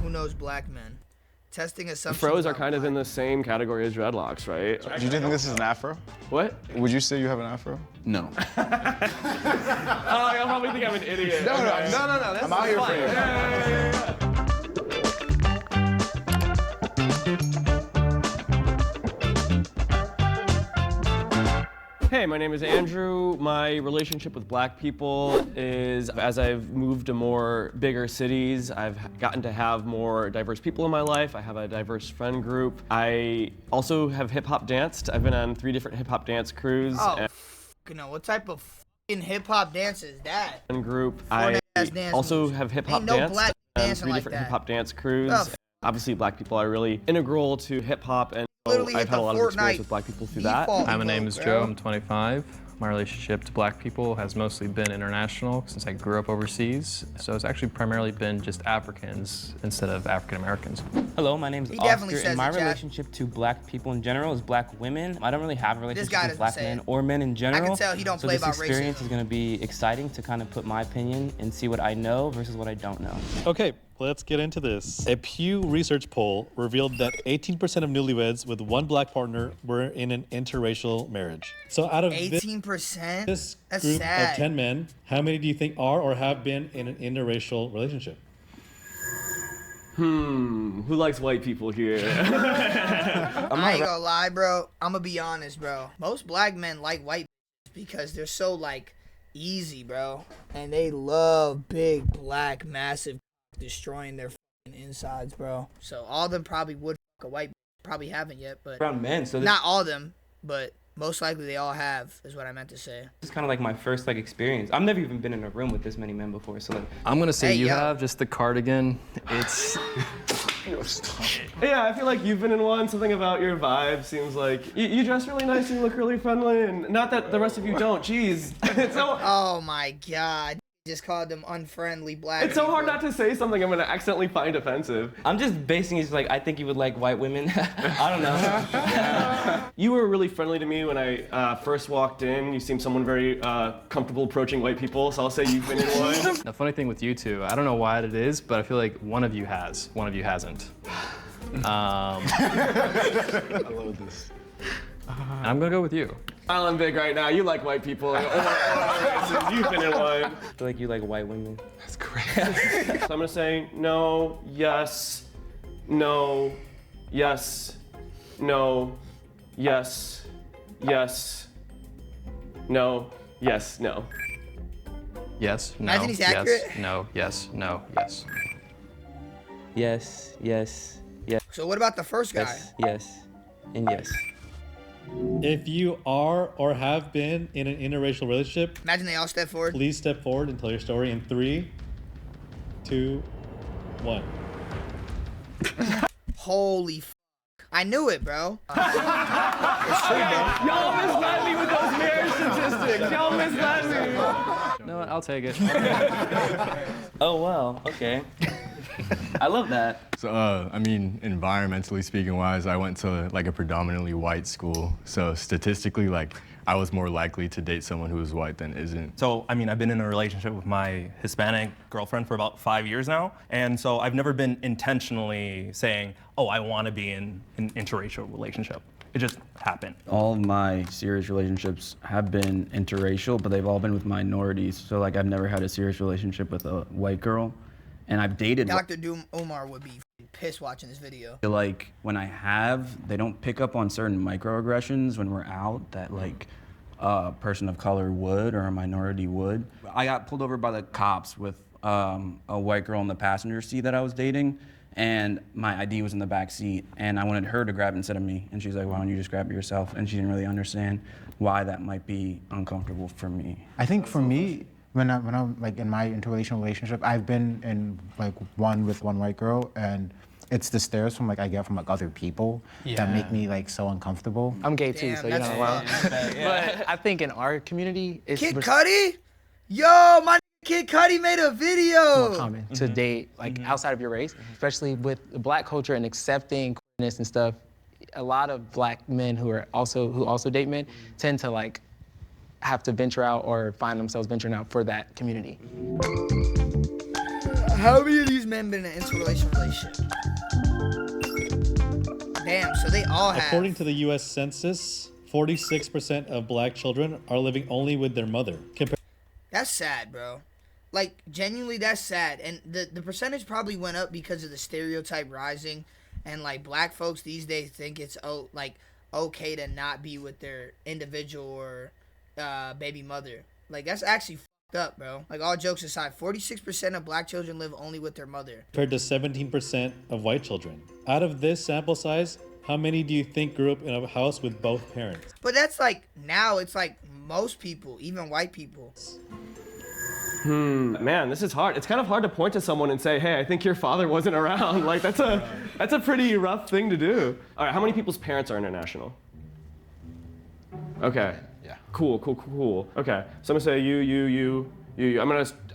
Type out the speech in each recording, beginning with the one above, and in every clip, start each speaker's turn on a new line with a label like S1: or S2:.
S1: Who knows black men? Testing assumptions.
S2: Fros are kind of in the same category as dreadlocks, right?
S3: Do you think this is an afro?
S2: What?
S3: Would you say you have an afro?
S4: No.
S2: Oh, you'll probably think I'm an idiot.
S4: No.
S2: Okay.
S4: That's
S3: I'm out here for you.
S2: Yeah. Hey, my name is Andrew. My relationship with black people is, as I've moved to more bigger cities, I've gotten to have more diverse people in my life. I have a diverse friend group. I also have hip hop danced. I've been on 3 different hip hop dance crews.
S1: Oh, what type of fucking hip hop dance is that?
S2: Group. I also have hip hop
S1: no
S2: danced
S1: black
S2: on
S1: dancing
S2: 3
S1: like
S2: different
S1: that.
S2: hip hop dance crews.
S1: Oh,
S2: Obviously, black people are really integral to hip hop, and
S1: Literally
S2: I've
S1: hit
S2: had a
S1: the
S2: lot of experience
S1: Fortnite
S2: with black people through that.
S1: default
S5: Hi, my name
S1: mode,
S5: is
S1: bro.
S5: Joe. I'm 25. My relationship to black people has mostly been international since I grew up overseas. So it's actually primarily been just Africans instead of African Americans.
S6: Hello, my name is
S1: He definitely
S6: Oscar,
S1: says
S6: and my
S1: it, Jack.
S6: relationship to black people in general is black women. I don't really have a relationship
S1: guy
S6: with
S1: doesn't
S6: black
S1: say
S6: men
S1: it.
S6: or men in general.
S1: tell he don't
S6: so
S1: play
S6: this
S1: about
S6: experience
S1: racism.
S6: is going to be exciting to kind of put my opinion and see what I know versus what I don't know.
S7: Okay, let's get into this. A Pew Research poll revealed that 18% of newlyweds with one black partner were in an interracial marriage. So out of
S1: 18%?
S7: this
S1: That's
S7: group
S1: sad.
S7: of 10 men, how many do you think are or have been in an interracial relationship?
S2: Who likes white people here?
S1: I ain't gonna lie, bro. I'm gonna be honest, bro. Most black men like white because they're so, like, easy, bro. And they love big, black, massive destroying their fucking insides, bro. So all of them probably would fuck a white probably haven't yet, but
S6: Around men, so this
S1: not all of them, but most likely they all have, is what I meant to say.
S6: is kind of like my first experience. I've never even been in a room with this many men before, so
S5: I'm gonna say
S1: Hey,
S5: you
S1: yo.
S5: have just the cardigan. It's
S2: Yeah, I feel like you've been in one. Something about your vibe seems like you dress really nice and you look really friendly, and not that the rest of you don't. Jeez, it's so
S1: Oh my god. Just called them unfriendly black
S2: it's so hard
S1: people.
S2: not to say something I'm gonna accidentally find offensive.
S6: I'm just basing it I think you would like white women. I don't know.
S2: You were really friendly to me when I first walked in. You seemed someone very comfortable approaching white people, so I'll say you've been in one.
S5: the funny thing with you two. I don't know why it is, but I feel like one of you has, one of you hasn't.
S3: I love this.
S5: I'm gonna go with you.
S2: Island big right now. You like white people. You've been in one.
S6: I feel like you like white women.
S3: That's great.
S2: So I'm gonna say no, yes, no, yes, no, yes, yes, no, yes, no.
S5: Yes, no,
S1: Imagine he's
S5: yes,
S1: accurate.
S5: no, yes, no, yes.
S6: Yes, yes, yes,
S1: So what about the first guy?
S6: yes, yes, and yes.
S7: If you are or have been in an interracial relationship,
S1: Imagine they all step forward.
S7: please step forward and tell your story in 3, 2, 1.
S1: Holy f***. I knew it, bro.
S2: Y'all misled me with those marriage statistics. Y'all misled me.
S5: No, I'll take it.
S6: Oh, wow, okay. I love that.
S4: So, I mean, environmentally speaking wise, I went to like a predominantly white school. So statistically, like, I was more likely to date someone who was white than isn't.
S8: So, I mean, I've been in a relationship with my Hispanic girlfriend for about 5 years now. And so I've never been intentionally saying, oh, I want to be in an interracial relationship. It just happened.
S9: All of my serious relationships have been interracial, but they've all been with minorities. So like I've never had a serious relationship with a white girl. And I've dated
S1: Dr. Doom Omar would be f***ing pissed watching this video.
S9: like when I have, they don't pick up on certain microaggressions when we're out that like a person of color would or a minority would. I got pulled over by the cops with a white girl in the passenger seat that I was dating, and my ID was in the back seat, and I wanted her to grab it instead of me. And she's like, why don't you just grab it yourself? And she didn't really understand why that might be uncomfortable for me.
S10: I think for me, when I'm like in my interrelational relationship, I've been in like one with one white girl, and it's the stares from like I get from like other people that make me like so uncomfortable.
S11: I'm gay too,
S1: Damn,
S11: so you're
S1: that's
S11: not allowed.
S1: fucked.
S11: But I think in our community, it's
S1: Kid Cudi? Yo, my Kid Cudi made a video.
S11: more common to date like outside of your race, especially with the black culture and accepting queerness and stuff. A lot of black men who also date men tend to like have to venture out or find themselves venturing out for that community.
S1: How many of these men been in an interracial relationship? Damn, so they all have.
S7: According to the U.S. Census, 46% of black children are living only with their mother.
S1: That's sad, bro. Like, genuinely, that's sad. And the percentage probably went up because of the stereotype rising. And, like, black folks these days think it's, okay to not be with their individual or baby mother. Like, that's actually fucked up, bro. Like, all jokes aside, 46% of black children live only with their mother.
S7: Compared to 17% of white children. Out of this sample size, how many do you think grew up in a house with both parents?
S1: But that's, like, now it's, like, most people, even white people.
S2: Man, this is hard. It's kind of hard to point to someone and say, hey, I think your father wasn't around. Like, that's a pretty rough thing to do. All right, how many people's parents are international? Okay.
S3: Yeah.
S2: Cool. Okay, so I'm gonna say you.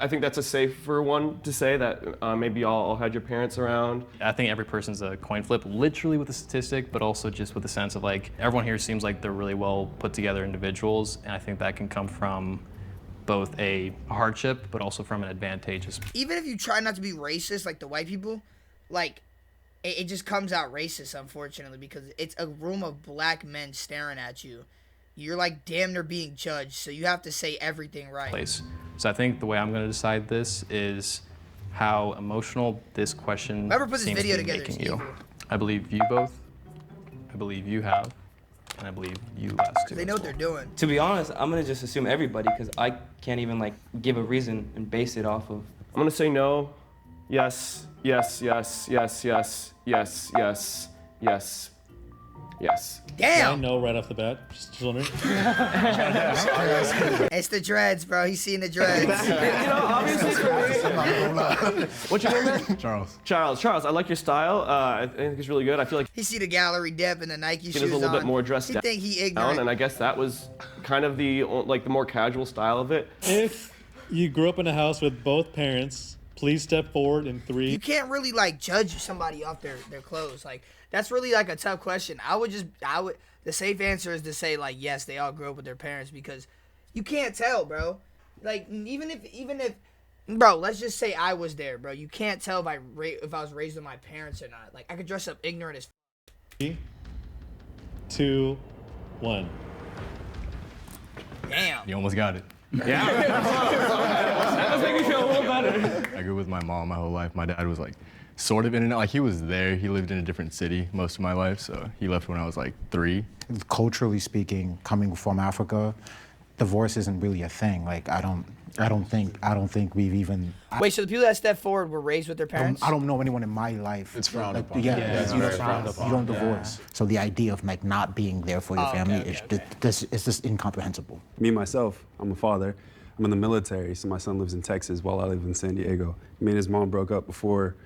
S2: I think that's a safer one to say that maybe y'all all had your parents around.
S5: I think every person's a coin flip, literally with a statistic, but also just with the sense of like, everyone here seems like they're really well put together individuals, and I think that can come from both a hardship, but also from an advantageous.
S1: Even if you try not to be racist, like the white people, like, it just comes out racist, unfortunately, because it's a room of black men staring at you. You're like damn near being judged, so you have to say everything right.
S5: Place. So I think the way I'm going to decide this is how emotional this question
S1: Whoever put this
S5: seems
S1: video
S5: to be
S1: together
S5: making
S1: is
S5: you.
S1: evil.
S5: I believe you both. I believe you have. And I believe you last too.
S1: They know what they're doing.
S6: To be honest, I'm gonna just assume everybody because I can't even like give a reason and base it off of.
S2: I'm gonna say no, yes, yes, yes, yes, yes, yes, yes, yes, yes.
S1: Damn!
S7: I know right off the bat. Just wondering.
S1: It's the dreads, bro. He's seeing the dreads.
S2: Obviously for me. What's your name, man?
S4: Charles.
S2: Charles, I like your style. I think it's really good. I feel like
S1: He see the gallery dip and the Nike
S2: he
S1: shoes
S2: was a little
S1: on.
S2: bit more dressed
S1: He
S2: down.
S1: think he ignorant.
S2: And I guess that was kind of the more casual style of it.
S7: If you grew up in a house with both parents, please step forward in 3.
S1: You can't really like judge somebody off their clothes. Like, that's really like a tough question. The safe answer is to say like, yes, they all grew up with their parents, because you can't tell, bro. Like, even if bro, let's just say I was there, bro. You can't tell if I was raised with my parents or not. Like, I could dress up ignorant as
S7: 3, 2, 1.
S1: damn.
S4: You almost got it.
S2: Yeah. That was making me feel a little better.
S4: I grew up with my mom my whole life. My dad was like sort of in and out. Like, he was there. He lived in a different city most of my life, so he left when I was like 3.
S10: Culturally speaking, coming from Africa, divorce isn't really a thing. Like, I don't think we've even.
S1: Wait, so the people that stepped forward were raised with their parents?
S10: I don't know anyone in my life.
S3: It's frowned
S10: like,
S3: upon.
S10: Yeah,
S3: it's
S10: you
S3: very
S10: don't,
S3: frowned upon.
S10: you don't divorce. So the idea of like not being there for your family
S1: okay.
S10: is just incomprehensible.
S12: Me, myself, I'm a father. I'm in the military, so my son lives in Texas while I live in San Diego. Me and his mom broke up before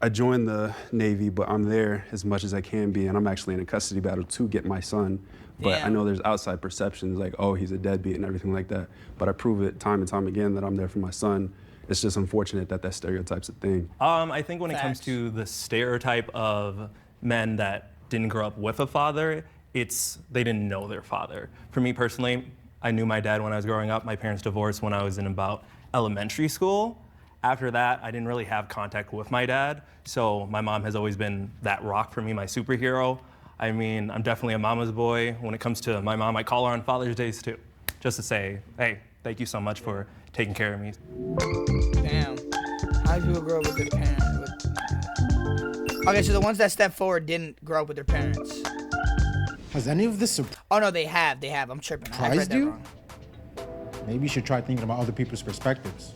S12: I joined the Navy, but I'm there as much as I can be, and I'm actually in a custody battle to get my son. But I know there's outside perceptions like, oh, he's a deadbeat and everything like that. But I prove it time and time again that I'm there for my son. It's just unfortunate that stereotype's a thing.
S8: I think when it comes to the stereotype of men that didn't grow up with a father, it's they didn't know their father. For me personally, I knew my dad when I was growing up. My parents divorced when I was in about elementary school. After that, I didn't really have contact with my dad, so my mom has always been that rock for me, my superhero. I mean, I'm definitely a mama's boy. When it comes to my mom, I call her on Father's Days too, just to say, hey, thank you so much for taking care of me.
S1: Damn. How do people grow up with their parents? Okay, so the ones that stepped forward didn't grow up with their parents.
S10: Has any of this
S1: Oh no, they have. I'm tripping. I read
S10: surprised
S1: that
S10: you?
S1: wrong.
S10: Maybe you should try thinking about other people's perspectives.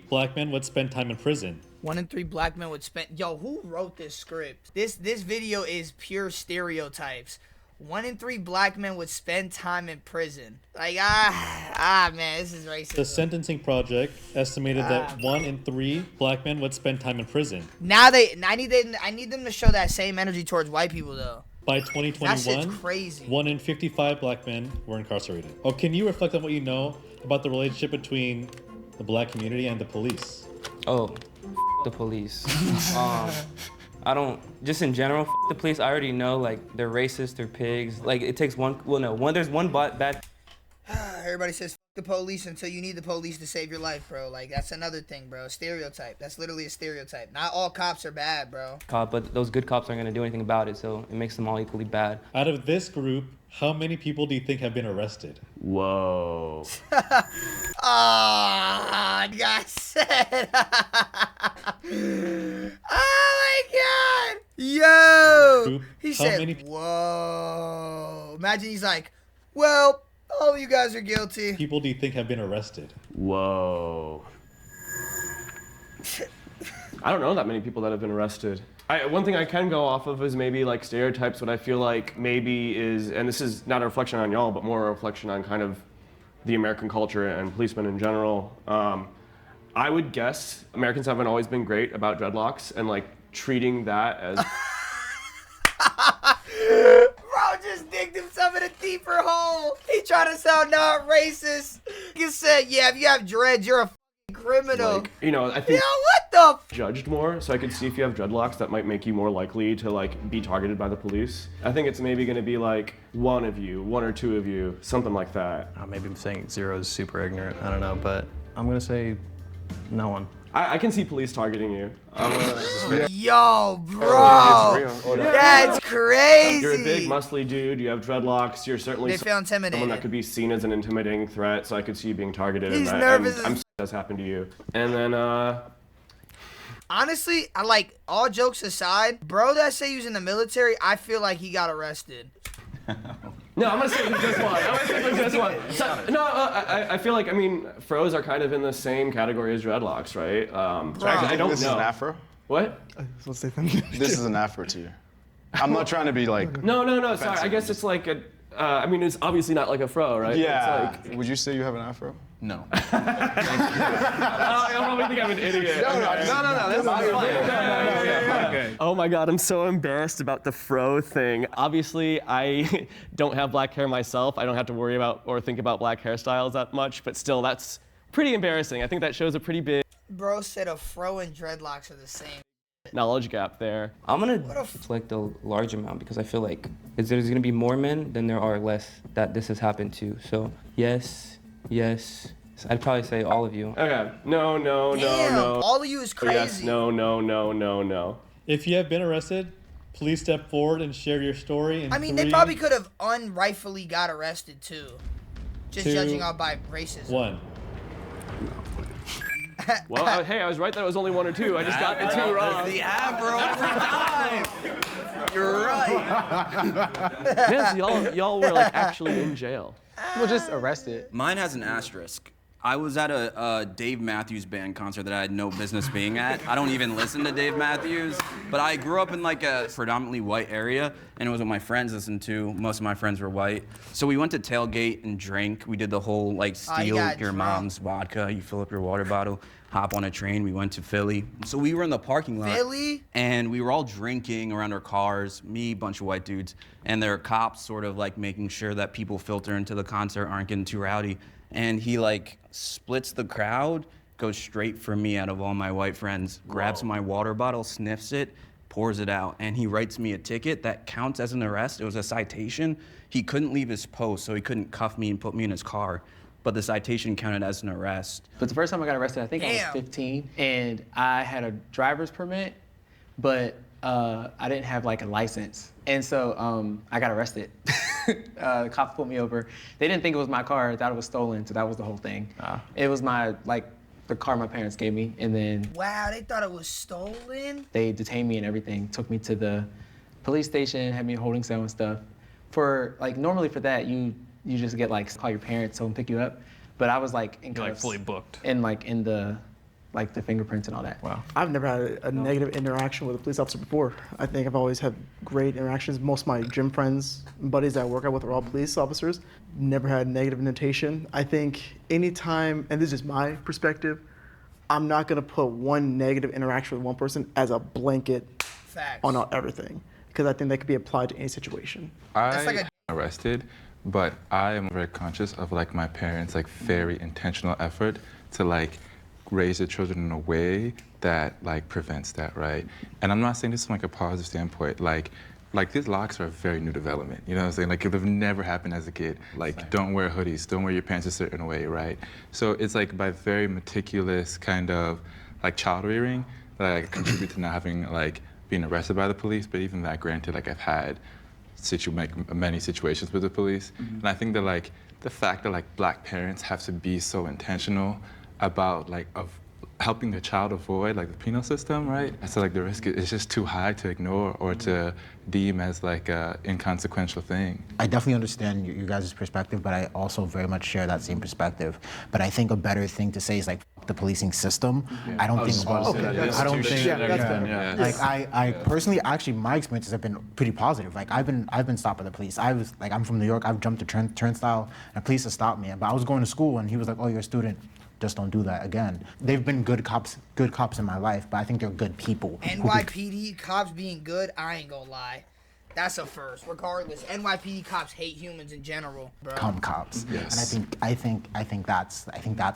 S7: Black men would spend time in prison.
S1: 1 in 3 black men would spend. Yo, who wrote this script? This video is pure stereotypes. 1 in 3 black men would spend time in prison. Like, man, this is racist.
S7: The Sentencing Project estimated that 1 in 3 black men would spend time in prison.
S1: Now I need them to show that same energy towards white people though.
S7: By
S1: That
S7: 2021,
S1: shit's crazy.
S7: 1 in 55 black men were incarcerated. Oh, can you reflect on what you know about the relationship between the black community and the police?
S6: Oh, the police. I don't, just in general, the police, I already know, like, they're racist, they're pigs. Like, it takes there's one bad.
S1: Everybody says the the police until you need the police to save your life, bro. Like, that's another thing, bro. Stereotype. That's literally a stereotype. Not all cops are bad, bro.
S6: But those good cops aren't gonna do anything about it, so it makes them all equally bad.
S7: Out of this group, how many people do you think have been arrested?
S2: Whoa.
S1: Oh, God said. Oh, my God. Yo.
S7: Group,
S1: He
S7: how
S1: said,
S7: many-
S1: whoa. Imagine he's like, well, all of you guys are guilty.
S7: People do you think have been arrested?
S2: Whoa. I don't know that many people that have been arrested. One thing I can go off of is maybe like stereotypes, what I feel like maybe is, and this is not a reflection on y'all, but more a reflection on kind of the American culture and policemen in general. I would guess Americans haven't always been great about dreadlocks and like treating that as...
S1: Bro just digged himself in a deeper hole. He trying to sound not racist. He said, yeah, if you have dreads, you're a f***ing criminal.
S2: Like, you know, I think
S1: Yo, what the f***?
S2: judged more, so I could see if you have dreadlocks that might make you more likely to like be targeted by the police. I think it's maybe gonna be like one of you, one or two of you, something like that.
S5: Maybe I'm saying 0 is super ignorant. I don't know, but I'm gonna say no one.
S2: I can see police targeting you.
S1: Yo, bro. That's crazy.
S2: You're a big, muscly dude. You have dreadlocks. You're certainly
S1: They feel intimidated.
S2: someone that could be seen as an intimidating threat. So I could see you being targeted.
S1: He's
S2: and
S1: nervous
S2: I'm
S1: as-
S2: sorry that's happened to you. And then,
S1: Honestly, I like, all jokes aside, bro that say he was in the military, I feel like he got arrested.
S2: no, I'm gonna say just one. I'm gonna say just one. So, no, I feel like, I mean, fros are kind of in the same category as dreadlocks, right? So I don't
S3: This
S2: know.
S3: is an afro?
S2: What?
S3: This is an afro to you. I'm not trying to be like...
S2: No, sorry. I guess it's like a, I mean, it's obviously not like a fro, right?
S3: Yeah.
S2: It's like,
S3: Would you say you have an afro?
S9: No.
S2: I probably think I'm an idiot.
S3: No, that's not
S2: Okay. Oh my God, I'm so embarrassed about the fro thing. Obviously, I don't have black hair myself. I don't have to worry about or think about black hairstyles that much, but still, that's pretty embarrassing. I think that shows a pretty big
S1: Bro said a fro and dreadlocks are the same.
S2: knowledge gap there.
S6: I'm gonna deflect a large amount because I feel like there's gonna be more men than there are less that this has happened to. So yes. I'd probably say all of you.
S2: Okay. No.
S1: Damn, all of you is crazy.
S2: Yes. No.
S7: If you have been arrested, please step forward and share your story. In
S1: I mean, they
S7: 3,
S1: probably could have unrightfully got arrested too. Just
S7: 2,
S1: judging off by racism.
S7: 1.
S2: Well, hey, I was right that it was only 1 or 2. I just got the 2 wrong.
S9: The afro every time. You're right.
S2: Yes, y'all were like actually in jail.
S11: Well, just arrested.
S9: Mine has an asterisk. I was at a Dave Matthews Band concert that I had no business being at. I don't even listen to Dave Matthews, but I grew up in like a predominantly white area, and it was what my friends listened to. Most of my friends were white. So we went to tailgate and drank. We did the whole like steal
S1: got
S9: your
S1: drunk.
S9: mom's vodka, you fill up your water bottle, hop on a train. We went to Philly. So we were in the parking lot.
S1: Philly?
S9: And we were all drinking around our cars, me, bunch of white dudes, and there are cops sort of like making sure that people filter into the concert aren't getting too rowdy. And he like splits the crowd, goes straight for me out of all my white friends, grabs my water bottle, sniffs it, pours it out, and he writes me a ticket that counts as an arrest. It was a citation. He couldn't leave his post, so he couldn't cuff me and put me in his car. But the citation counted as an arrest.
S11: But the first time I got arrested, I think I was 15, and I had a driver's permit, but I didn't have like a license. And so I got arrested. The cops pulled me over. They didn't think it was my car, thought it was stolen, so that was the whole thing. It was the car my parents gave me, and then
S1: Wow, they thought it was stolen?
S11: they detained me and everything, took me to the police station, had me in a holding cell and stuff. For like, normally for that, you just get like, call your parents, so them pick you up. But I was like in
S5: You're like
S11: cuffs
S5: fully booked.
S11: and like in the fingerprints and all that.
S5: Wow.
S13: I've never had a negative interaction with a police officer before. I think I've always had great interactions. Most of my gym friends and buddies I work out with are all police officers. Never had negative invitation. I think anytime, and this is my perspective, I'm not gonna put one negative interaction with one person as a blanket on everything, because I think that could be applied to any situation.
S14: I arrested, but I am very conscious of like my parents' like very intentional effort to like raise their children in a way that like prevents that, right? And I'm not saying this from like a positive standpoint. Like like these locks are a very new development. You know what I'm saying? Like it would have never happened as a kid. Like don't wear hoodies, don't wear your pants a certain way, right? So it's like by very meticulous kind of like child rearing that I contribute to not having like being arrested by the police. But even that, granted, like I've had many situations with the police, and I think that like the fact that like black parents have to be so intentional about like helping the child avoid like the penal system, right? I feel like the risk is just too high to ignore or to deem as like a inconsequential thing.
S10: I definitely understand you guys' perspective, but I also very much share that same perspective. But I think a better thing to say is like f the policing system. I don't think. I personally, actually, my experiences have been pretty positive. Like I've been stopped by the police. I'm from New York. I've jumped a turnstile, and the police have stopped me. But I was going to school, and he was like, "Oh, you're a student. Just don't do that again." They've been good cops in my life, but I think they're good people.
S1: NYPD cops being good, I ain't gonna lie. That's a first. Regardless, NYPD cops hate humans in general, bro.
S10: Cops. Yes. And I think that's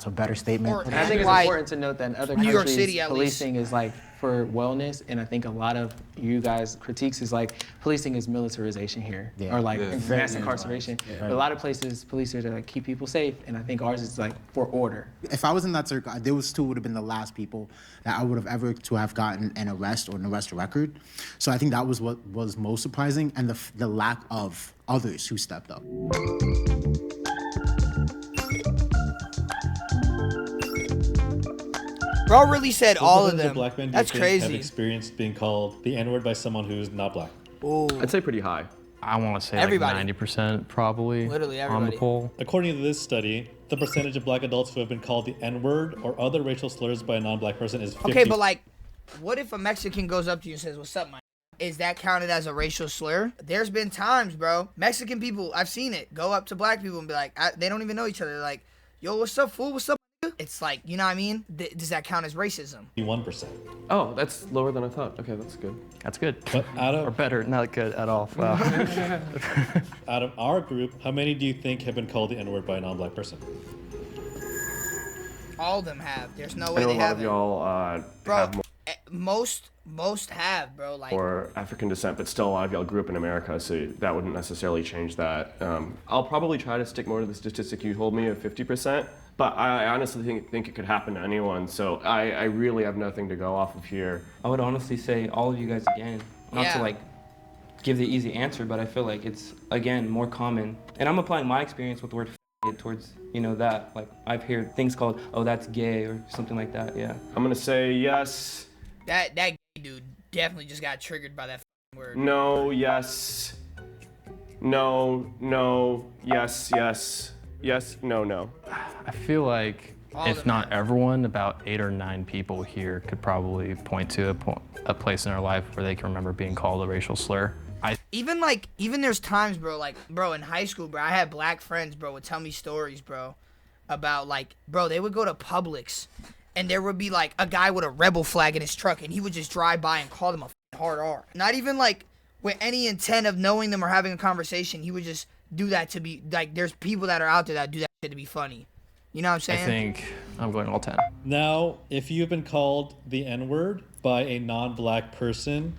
S10: a better statement.
S11: And I think it's important to note that in other
S1: New
S11: countries,
S1: York City,
S11: policing is like for wellness, and I think a lot of you guys' critiques is like policing is militarization here, or like mass incarceration. But a lot of places, police are to like keep people safe, and I think ours is like for order.
S10: If I was in that circle, those two would have been the last people that I would have ever to have gotten an arrest or an arrest record. So I think that was what was most surprising, and the lack of others who stepped up.
S1: Bro really said all of
S7: What
S1: them.
S7: Black men
S1: That's crazy.
S7: Have experienced being called the N-word by someone who's not black?
S1: Ooh.
S2: I'd say pretty high.
S5: I want to say
S1: Everybody.
S5: like 90% probably
S1: Literally
S5: on the
S1: everybody.
S5: poll.
S7: According to this study, the percentage of black adults who have been called the N-word or other racial slurs by a non-black person is 50.
S1: Okay, but like, what if a Mexican goes up to you and says, "What's up, man?" Is that counted as a racial slur? There's been times, bro, Mexican people, I've seen it, go up to black people and be like, they don't even know each other. They're like, "Yo, what's up, fool? What's up?" It's like, you know what I mean? Does that count as racism?
S7: 1%.
S2: Oh, that's lower than I thought. Okay, that's good.
S5: That's good.
S7: But
S5: Or better, not good at all. Wow.
S7: Out of our group, how many do you think have been called the N-word by a non-black person?
S1: All of them have. There's no
S2: I
S1: way
S2: know
S1: they
S2: a lot of
S1: haven't.
S2: y'all
S1: Bro,
S2: have
S1: most have, bro. Like,
S2: more African descent, but still a lot of y'all grew up in America, so that wouldn't necessarily change that. I'll probably try to stick more to the statistic you told me of 50%, but I honestly think it could happen to anyone, so I really have nothing to go off of here.
S6: I would honestly say all of you guys again, not to like give the easy answer, but I feel like it's again more common. And I'm applying my experience with the word towards, you know, that. Like I've heard things called, "Oh, that's gay," or something like that. Yeah.
S2: I'm gonna say yes.
S1: that gay dude definitely just got triggered by that word.
S2: No, yes. No, yes, no.
S5: I feel like if not everyone, about 8 or 9 people here could probably point to a place in their life where they can remember being called a racial slur.
S1: Even there's times, bro, like, bro, in high school, bro, I had black friends, bro, would tell me stories, bro, about, like, bro, they would go to Publix, and there would be, like, a guy with a rebel flag in his truck, and he would just drive by and call them a hard R. Not even, like, with any intent of knowing them or having a conversation. He would just do that to be, like, there's people that are out there that do that shit to be funny. You know what I'm saying?
S5: I think I'm going all 10.
S7: Now, if you've been called the N-word by a non-black person,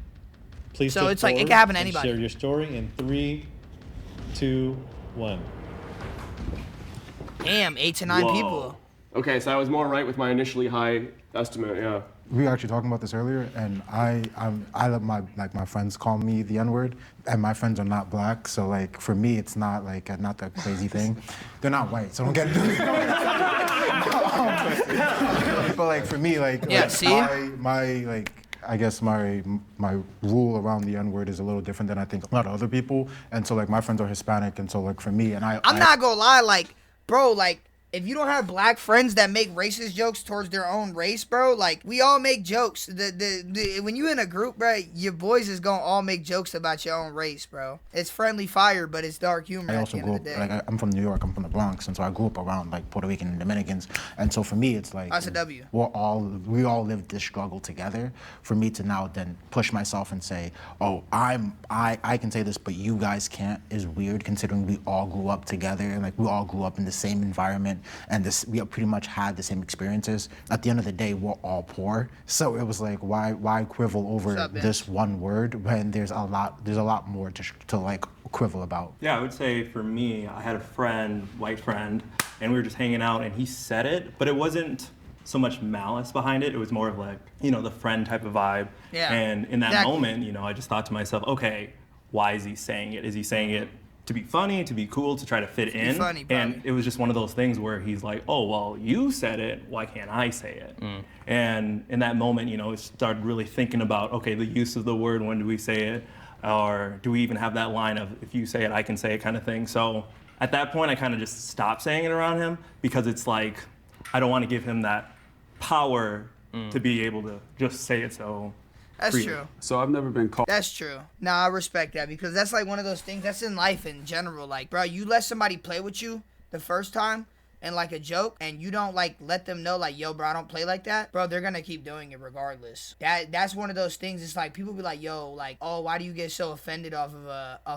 S7: please
S1: So
S7: step
S1: it's like, it
S7: forward
S1: can happen to
S7: and
S1: anybody.
S7: Share your story in 3, 2, 1.
S1: Damn, 8 to 9
S2: Whoa.
S1: people.
S2: Okay, so I was more right with my initially high estimate, yeah.
S10: We were actually talking about this earlier, and I let my friends call me the N-word, and my friends are not black, so like for me it's not like not that crazy thing. They're not white, so don't get it. But like for me, like
S1: Yeah,
S10: like,
S1: see?
S10: I guess my rule around the N-word is a little different than I think a lot of other people, and so like my friends are Hispanic, and so like for me, and
S1: I'm not gonna lie, like, bro, like, if you don't have black friends that make racist jokes towards their own race, bro, like, we all make jokes. When you in a group, bro, your boys is gonna all make jokes about your own race, bro. It's friendly fire, but it's dark humor
S10: I
S1: at
S10: also
S1: the end
S10: grew
S1: of the
S10: up,
S1: day.
S10: like, I'm from New York, I'm from the Bronx, and so I grew up around, like, Puerto Rican and Dominicans, and so for me, it's like,
S1: That's a W.
S10: we all lived this struggle together. For me to now then push myself and say, oh, I can say this, but you guys can't, is weird, considering we all grew up together, and, like, we all grew up in the same environment, and we pretty much had the same experiences. At the end of the day, we're all poor, so it was like, why quibble over this one word when there's a lot more to like quibble about.
S8: Yeah, I would say for me, I had a friend, white friend, and we were just hanging out, and he said it, but it wasn't so much malice behind it. It was more of like, you know, the friend type of vibe.
S1: Yeah.
S8: And in that moment, you know, I just thought to myself, okay, why is he saying it? Is he saying it to be funny, to be cool, to try to fit in?
S1: Funny,
S8: and it was just one of those things where he's like, oh, well, you said it, why can't I say it? And in that moment, you know, I started really thinking about, okay, the use of the word, when do we say it? Or do we even have that line of, if you say it, I can say it kind of thing? So at that point, I kind of just stopped saying it around him, because it's like, I don't want to give him that power to be able to just say it so
S1: That's
S8: freely.
S1: true.
S12: So I've never been called.
S1: That's true. No, I respect that, because that's like one of those things that's in life in general. Like, bro, you let somebody play with you the first time and like a joke, and you don't like let them know like, yo, bro, I don't play like that, bro, they're gonna keep doing it regardless. That's one of those things. It's like people be like, yo, like, oh, why do you get so offended off of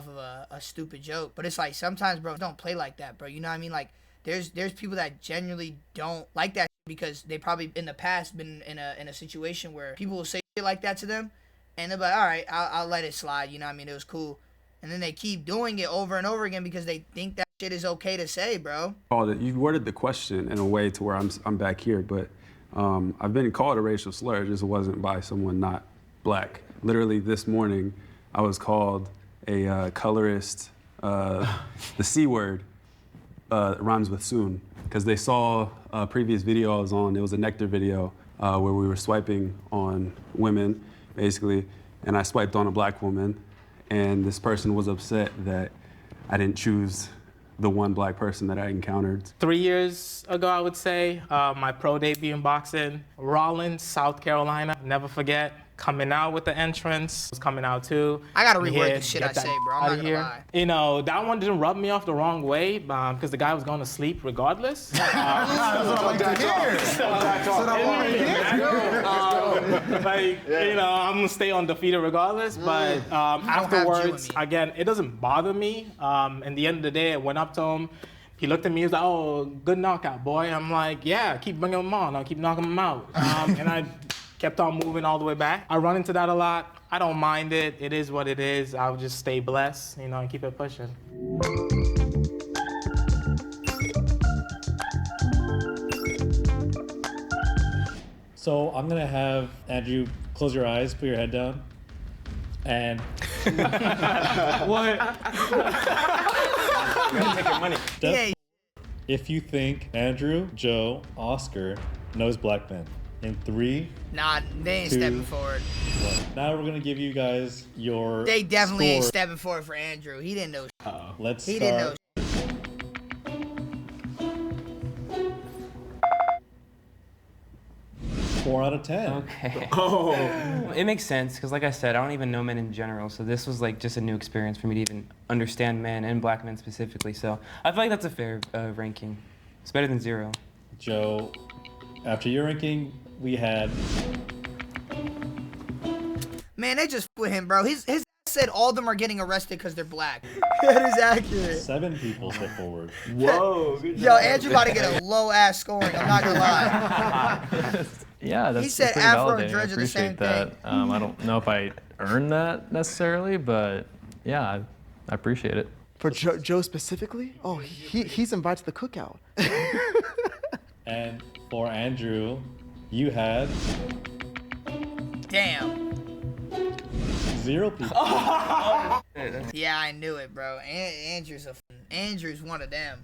S1: a stupid joke? But it's like sometimes, bro, don't play like that, bro. You know what I mean? Like there's people that genuinely don't like that because they probably in the past been in a situation where people will say shit like that to them, and they're like, all right, I'll let it slide. You know what I mean? It was cool. And then they keep doing it over and over again because they think that shit is okay to say, bro.
S12: Called it. You worded the question in a way to where I'm back here, but I've been called a racial slur. It just wasn't by someone not black. Literally this morning, I was called a colorist. The C word rhymes with soon, because they saw a previous video I was on. It was a Nectar video where we were swiping on women, basically, and I swiped on a black woman, and this person was upset that I didn't choose the one black person that I encountered.
S15: 3 years ago, I would say, my pro debut in boxing, Rollins, South Carolina, never forget. Coming out with the entrance, was coming out too.
S1: I gotta reword the shit I say, bro. I'm not gonna
S15: here.
S1: lie.
S15: You know, that one didn't rub me off the wrong way because the guy was going to sleep regardless. Like, you know, I'm gonna stay undefeated regardless. But afterwards, again, it doesn't bother me. In the end of the day, I went up to him. He looked at me, he was like, oh, good knockout, boy. I'm like, yeah, keep bringing him on. I'll keep knocking him out. And I kept on moving all the way back. I run into that a lot. I don't mind it. It is what it is. I'll just stay blessed, you know, and keep it pushing.
S7: So I'm gonna have Andrew close your eyes, put your head down, and
S5: what? Take your money.
S7: If you think Andrew, Joe, Oscar knows black men, in 3,
S1: Nah, they ain't
S7: 2,
S1: stepping forward.
S7: 1. Now we're gonna give you guys your
S1: They definitely ain't
S7: score.
S1: stepping forward for Andrew. He didn't know shit.
S7: Let's
S1: He
S7: start.
S1: didn't know shit.
S7: 4 out of 10.
S6: Okay.
S7: Oh.
S6: It makes sense, because like I said, I don't even know men in general, so this was like just a new experience for me to even understand men and black men specifically. So I feel like that's a fair ranking. It's better than 0.
S7: Joe, after your ranking, we had.
S1: Man, they just with him, bro. His ass said all of them are getting arrested because they're black. That is accurate.
S7: 7 people step forward.
S2: Whoa.
S1: Yo, Andrew about to get a low ass scoring. I'm not gonna lie.
S5: Yeah, that's
S1: He said
S5: pretty
S1: Afro and
S5: validating. I
S1: dreads are the same
S5: appreciate that. I don't know if I earned that necessarily, but yeah, I appreciate it.
S13: For Joe specifically, oh, he's invited to the cookout.
S7: And for Andrew, you had
S1: Damn.
S7: 0 people.
S1: Yeah, I knew it, bro. Andrew's one of them.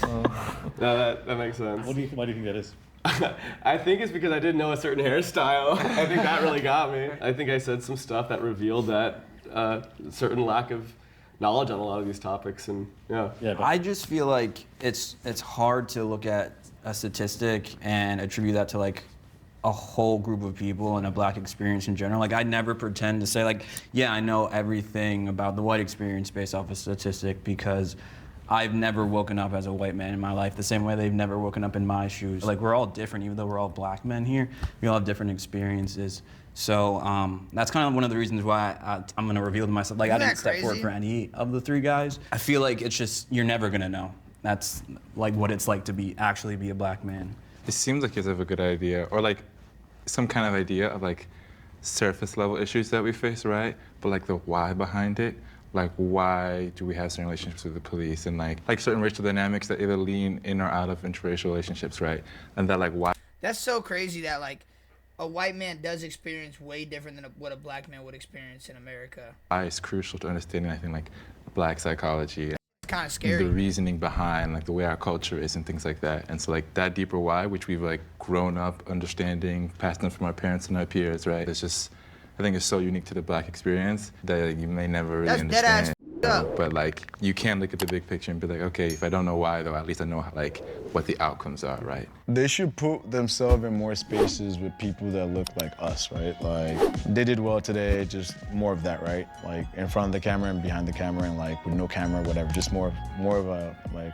S2: No, that makes sense.
S7: Why do you think that is?
S2: I think it's because I didn't know a certain hairstyle. I think that really got me. I think I said some stuff that revealed that certain lack of knowledge on a lot of these topics, and yeah.
S9: I just feel like it's hard to look at a statistic and attribute that to like a whole group of people and a black experience in general. Like I never pretend to say like, yeah, I know everything about the white experience based off a statistic, because I've never woken up as a white man in my life the same way they've never woken up in my shoes. Like we're all different, even though we're all black men here. We all have different experiences. So that's kind of one of the reasons why I'm gonna reveal to myself, like I didn't step forward for any of the 3 guys. I feel like it's just, you're never gonna know. that's like what it's like to actually be a black man.
S14: It seems like you have a good idea, or like some kind of idea of like surface level issues that we face, right? But like the why behind it, like why do we have certain relationships with the police, and like certain racial dynamics that either lean in or out of interracial relationships, right? And that like why.
S1: That's so crazy that like a white man does experience way different than what a black man would experience in America.
S14: Why is crucial to understanding, I think, like black psychology.
S1: It's kind of scary.
S14: The reasoning behind like the way our culture is and things like that. And so like that deeper why, which we've like grown up understanding, passed on from our parents and our peers, right? It's just, I think it's so unique to the black experience that like, you may never really understand. But like you can look at the big picture and be like, okay, if I don't know why though, at least I know like what the outcomes are, right?
S3: They should put themselves in more spaces with people that look like us, right? Like they did well today, just more of that, right? Like in front of the camera and behind the camera and like with no camera, whatever. Just more of a like.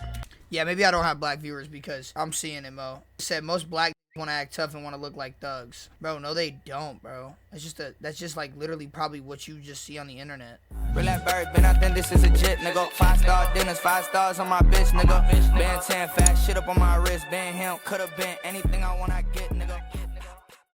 S1: Yeah, maybe I don't have black viewers because I'm seeing it, Mo. It said most black want to act tough and want to look like thugs. Bro, no they don't, bro. That's just like literally probably what you just see on the internet.
S16: Brilliant bird, been out then, this is legit, nigga. 5-star dinners, 5 stars on my bitch, nigga. Been 10 fat shit up on my wrist, been him, could've been anything I want, I get.